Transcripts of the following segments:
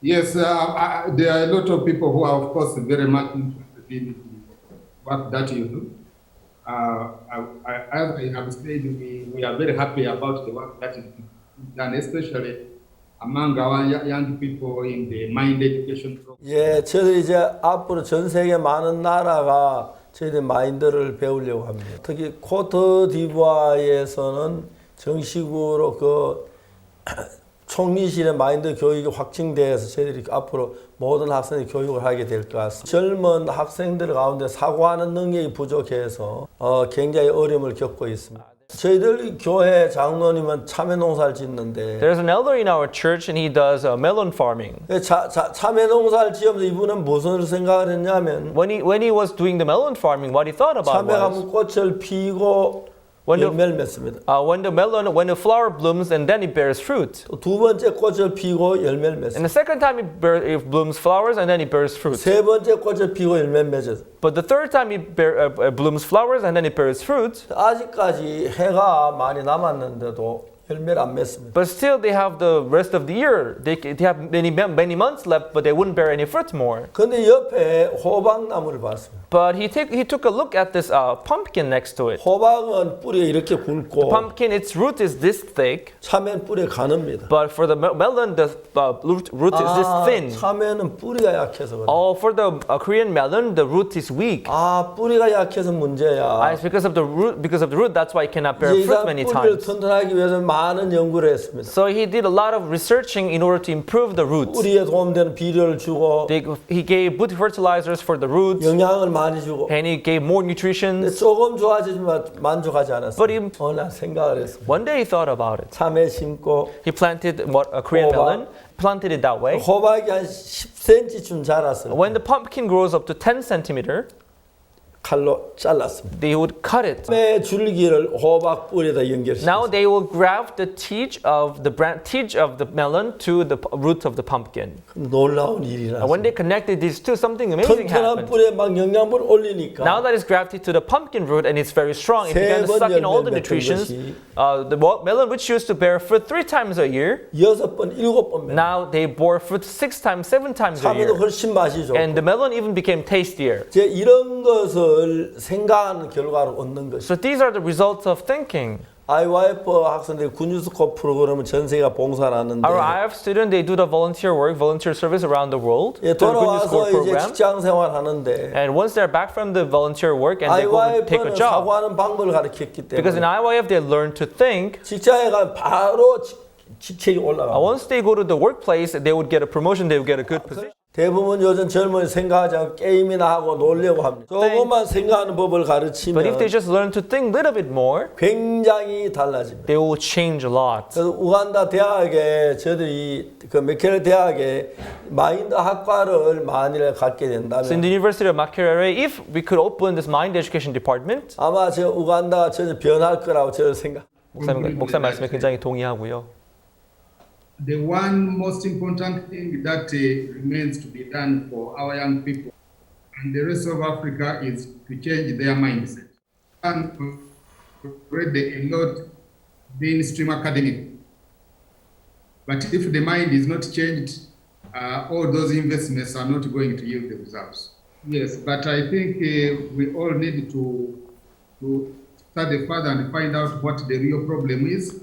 Yes, there are a lot of people who are, of course, very much interested in the work that you do. As I have said, we are very happy about the work that is done, especially among our young people in the mind education program. 예, 저희들이 이제 앞으로 전 세계 많은 나라가 저희들 마인드를 배우려고 합니다. 특히 코트디부아르에서는 정식으로 그 총리실의 마인드 교육이 확증돼서 저희들이 앞으로 모든 학생들 교육을 하게 될 것 같습니다. 젊은 학생들 가운데 사고하는 능력이 부족해서 굉장히 어려움을 겪고 있습니다. 저희들 교회 장로님은 참외 농사를 짓는데 There's an elder in our church and he does melon farming. 참외 농사를 지으면서 이분은 무슨 생각을 했냐면 When he was doing the melon farming, what he thought about 참외가 was 꽃을 피고 열매를 맺습니다. when the flower blooms and then it bears fruit. 두 번째 꽃을 피고 열매를 And 맺습니다. the second time it blooms flowers and then it bears fruit. 세 번째 꽃을 피고 열매를 맺어서 But the third time it blooms flowers and then it bears fruit. 아직까지 해가 많이 남았는데도 열매를 안 맺습니다. But still they have the rest of the year. They have many months left, but they wouldn't bear any fruit more. 근데 옆에 호박나무를 봤습니다. But he took a look at this pumpkin next to it. 호박은 뿌리가 이렇게 굵고 Pumpkin, its root is this thick, 참외는 뿌리가 가늡니다. but for the melon, the root is this thin. 참외는 뿌리가 약해서 그래요. Oh, for the Korean melon, the root is weak. 뿌리가 약해서 문제야. It's because of the root. That's why it cannot bear fruit many 뿌리를 times. 튼튼하기 위해서 많은 연구를 했습니다. So he did a lot of researching in order to improve the roots. 뿌리에 도움되는 비료를 주고 He gave good fertilizers for the roots, 영양을 많이 주고 and he gave more nutrition. 조금 좋아지지만 만족하지 않았어요. But 나 생각을 했습니다. one day he thought about it. 참외 심고 He planted a Korean 호박. melon, planted it that way. 호박이 한 10cm쯤 자랐어요. When the pumpkin grows up to 10 centimeter, 칼로 잘랐습니다. they would cut it. 참외 줄기를 호박 뿌리에다 Now 연결시켰어요. they will graft the tige of the melon to the root of the pumpkin. 놀라운 일이 And when 났어요. they connected these two, something amazing 튼튼한 happened. 뿌리에 막 영양분을 올리니까 Now that it's grafted to the pumpkin root and it's very strong, it began to 세 번 suck in all the 열매를 맺던 nutritions. 것이 The melon, which used to bear fruit 3 times a year, 6번, 7번 맺어요. now they bore fruit 6 times, 7 times a 참외도 year. 훨씬 맛이 좋고 And the melon even became tastier. 이제 이런 것을 생각하는 결과를 얻는 것이. So these are the results of thinking. IYF 학생들이 군유스코 프로그램은 전 세계가 봉사를 하는데 Our IF student, they do the volunteer service around the world. 예, through the Good News 돌아와서 School 이제 program. 직장 생활 하는데 And once they're back from the volunteer work and they go to take a IYF는 job, 사고하는 방법을 가르쳤기 because in 때문에 IYF they learn to think. 직장에 가면 바로 직책이 올라가요. Once they go to the workplace, they would get a promotion, they would get a good position. 대부분 요즘 젊은이 생각하지 않고 게임이나 하고 놀려고 합니다. 조금만 생각하는 법을 But if 가르치면 they just learn to think a little bit more, 굉장히 달라집니다. they will change a lot. 그래서 우간다 대학에 저희들이 그 마케레레 대학에 마인드 학과를 만일 갖게 So in 된다면 the University of Makerére, if we could open this mind education department, 아마 저 우간다가 전혀 변할 거라고 저는 생각. 목사 말씀에 굉장히 동의하고요. The one most important thing that remains to be done for our young people and the rest of Africa is to change their mindset. And already a lot mainstream academic. But if the mind is not changed, all those investments are not going to yield the results. Yes, but I think we all need to study further and find out what the real problem is.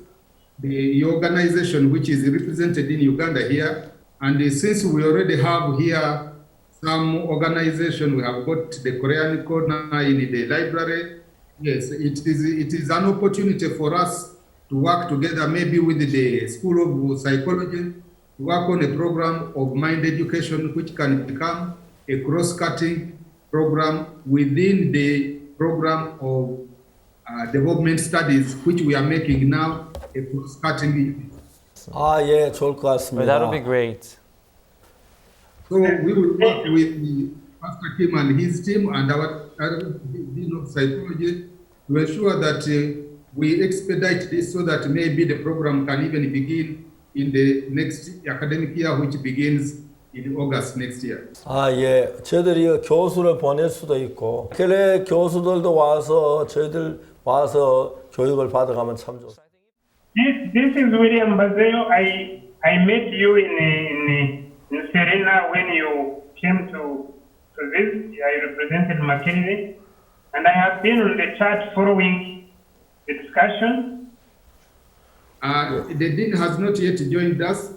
The organization which is represented in Uganda here, and since we already have here some organization, we have got the Korean corner in the library. Yes, it is an opportunity for us to work together, maybe with the School of Psychology, to work on a program of mind education which can become a cross-cutting program within the program of development studies which we are making now. 예, 좋을 것 같습니다. That would be great. So we will work with Pastor Kim and his team and our Dean of Psychology to ensure that we expedite this so that maybe the program can even begin in the next academic year, which begins in August next year. 예, 저희들이 교수를 보낼 수도 있고, 그래 교수들도 와서 저희들 와서 교육을 받아가면 참 좋습니다. This is William Bazeo. I met you in Vienna when you came to this. I represented Makere레, and I have been on the chat following the discussion. The dean has not yet joined us,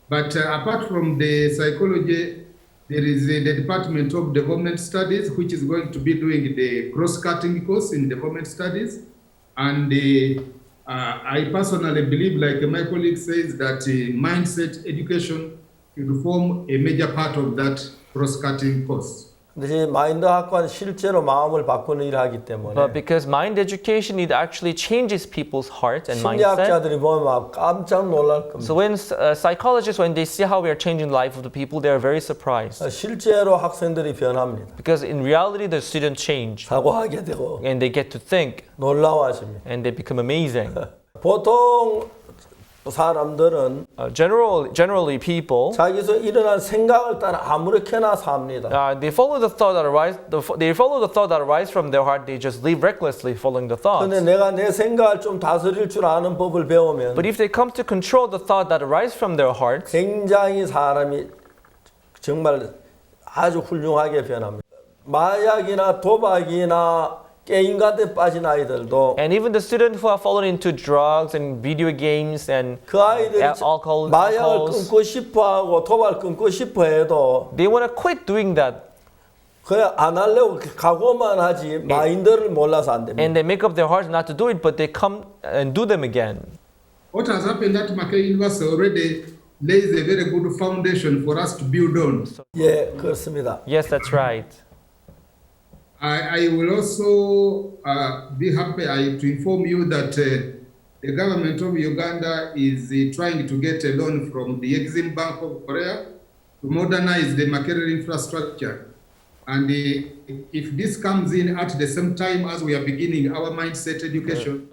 but apart from the psychology, there is the Department of Development Studies, which is going to be doing the cross-cutting course in development studies. And I personally believe, like my colleague says, that mindset education should form a major part of that cross-cutting course. 근데 마인드 학과는 실제로 마음을 바꾸는 일을 하기 때문에 But because mind education, it actually changes people's heart and mindset. 심리학자들이 보면 막 깜짝 놀랄 겁니다. So when psychologists, when they see how we are changing the life of the people, they are very surprised. 실제로 학생들이 변합니다. Because in reality, the students change. 사고하게 되고 And they get to think. 놀라워하십니다. And they become amazing. 보통 사람들은 Generally, people 자기서 일어난 생각을 따라 아무렇게나 삽니다. they follow the thought that arise. They follow the thought that arise from their heart. They just live recklessly, following the thoughts. 근데 내가 내 생각을 좀 다스릴 줄 아는 법을 배우면 But if they come to control the thought that arise from their hearts, 굉장히 사람이 정말 아주 훌륭하게 변합니다. 마약이나 도박이나 게임 같은 데 빠진 아이들도 and even the students who have fallen into drugs and video games and 그 아이들이 alcohol, 마약을 끊고 싶어하고 도박을 끊고 싶어해도 they want to quit doing that. 그냥 안 하려고 각오만 하지 마인드를 몰라서 안 됩니다. And they make up their hearts not to do it, but they come and do them again. What has happened at Makerere University already lays a very good foundation for us to build on. 예, 그렇습니다. Yes, that's right. I will also be happy to inform you that the government of Uganda is trying to get a loan from the Exim Bank of Korea to modernize the Makerere infrastructure. And if this comes in at the same time as we are beginning our mindset education,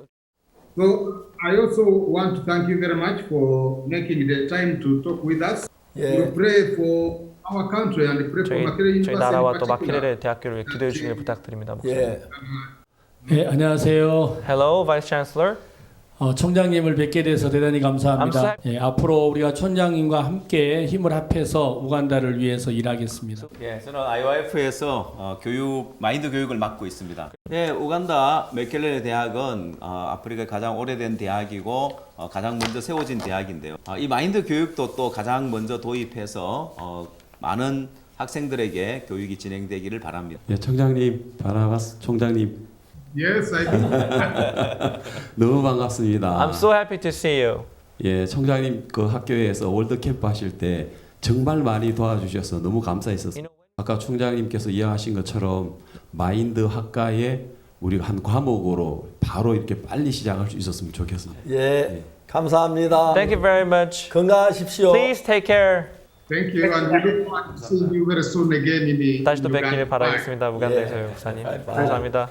so I also want to thank you very much for making the time to talk with us. Yeah. We pray for our country and pray for Makerere 저희 University 나라와 in 또 particular. 마케레레 대학교를 위해 기도해 주시길 부탁드립니다. 목사님. 예. 네, 안녕하세요. Hello, Vice Chancellor. 총장님을 뵙게 돼서 대단히 감사합니다. 예, 앞으로 우리가 총장님과 함께 힘을 합해서 우간다를 위해서 일하겠습니다. 예, 저는 IOF에서 마인드 교육을 맡고 있습니다. 네, 우간다 마케레레 대학은 아프리카의 가장 오래된 대학이고 가장 먼저 세워진 대학인데요. 이 마인드 교육도 또 가장 먼저 도입해서 많은 학생들에게 교육이 진행되기를 바랍니다. 예, 총장님, 바라바스 총장님. Yes, I do. 너무 반갑습니다. I'm so happy to see you. 예, 총장님 그 학교에서 월드 캠프 하실 때 정말 많이 도와주셔서 너무 감사했었어요. 아까 총장님께서 이야기하신 것처럼 마인드 학과에 우리가 한 과목으로 바로 이렇게 빨리 시작할 수 있었으면 좋겠습니다. 예. 감사합니다. Thank you very much. 건강하십시오. Please take care. Thank you, and we look forward to seeing you very soon again in 다시 또 Uganda. 뵙기를 바라겠습니다. 우간다에서 예. 목사님. 바이 바이. 감사합니다.